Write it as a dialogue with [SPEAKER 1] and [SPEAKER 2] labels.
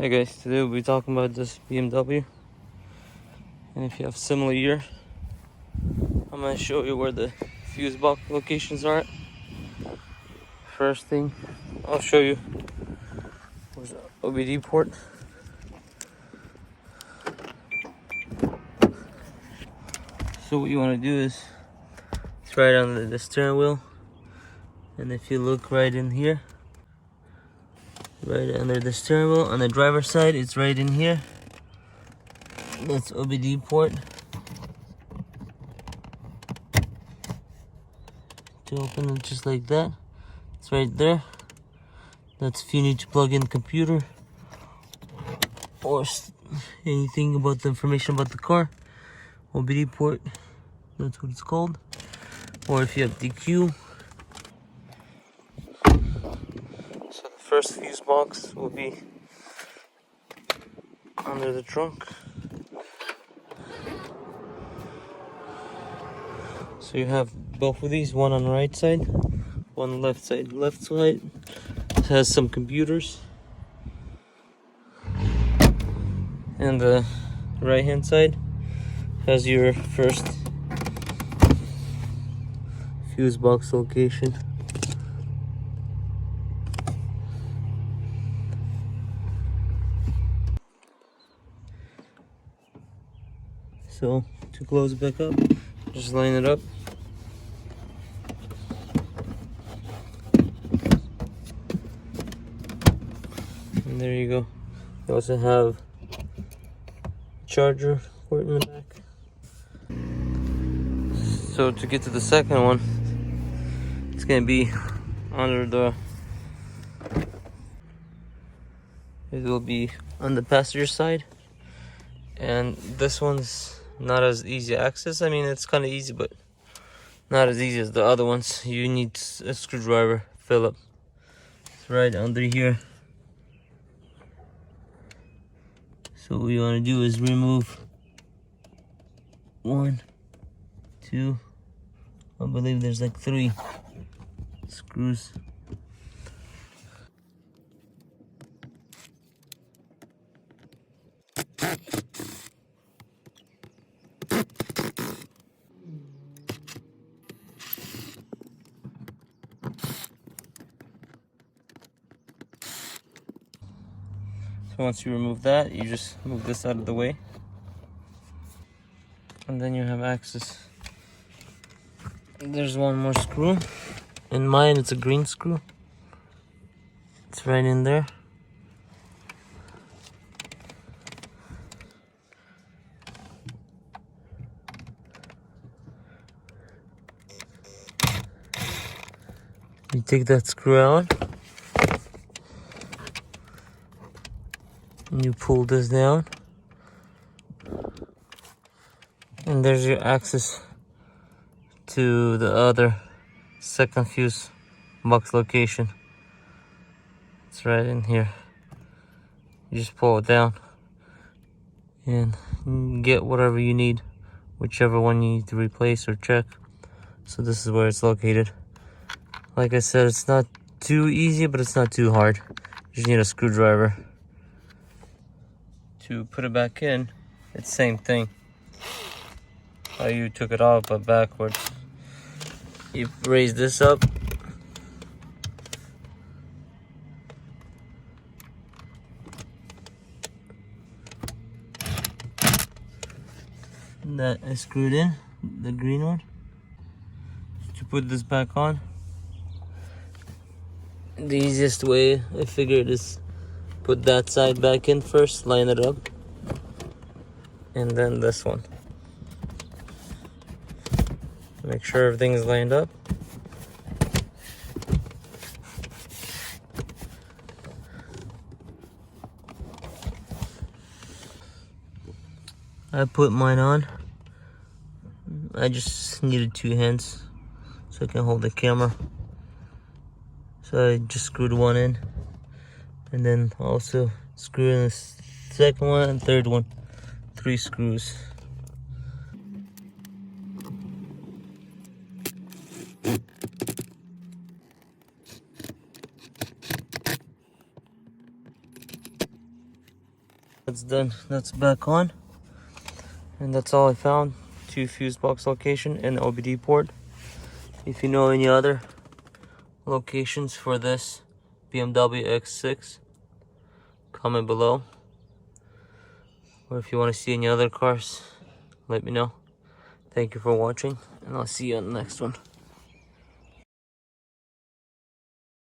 [SPEAKER 1] Hey guys, today we'll be talking about this BMW, and if you have similar year, I'm going to show you where the fuse box locations are at. First thing, I'll show you where's the Obd port. So what you want to do is, it's right under the steering wheel, and if you look right in here, right under the steering wheel on the driver's side, it's right in here. That's Obd port. To open it just like that, it's right there. That's if you need to plug in the computer or anything about the information about the car. Obd port, that's what it's called. Or if you have DQ. So the first fuse box will be under the trunk. So you have both of these, one on the right side, one on the left side. Left side has some computers, and the right hand side has your first fuse box location. So to close it back up, just line it up. And there you go. You also have charger port in the back. So to get to the second one, it's gonna be under the, it will be on the passenger side, and this one's not as easy to access. I mean, it's kind of easy, but not as easy as the other ones. You need a screwdriver Philip. It's right under here. So what you want to do is remove 1, 2, I believe there's like 3 screws. So once you remove that, you just move this out of the way, and then you have access. There's one more screw. In mine, it's a green screw. It's right in there. You take that screw out, and you pull this down, and there's your access to the other second fuse box location. It's right in here. You just pull it down and get whatever you need, whichever one you need to replace or check. So this is where it's located. Like I said, it's not too easy, but it's not too hard. You just need a screwdriver. To put it back in, it's the same thing. How you took it off, but backwards. You raise this up. That is screwed in, the green one. To put this back on, the easiest way I figured is put that side back in first, line it up, and then this one. Make sure everything's lined up. I put mine on. I just needed 2 hands so I can hold the camera. So I just screwed one in, and then also screw in the second one and third one. 3 screws. That's done. That's back on. And that's all I found. 2 fuse box location and Obd port. If you know any other locations for this BMW X6, comment below. Or if you want to see any other cars, let me know. Thank you for watching, and I'll see you on the next one.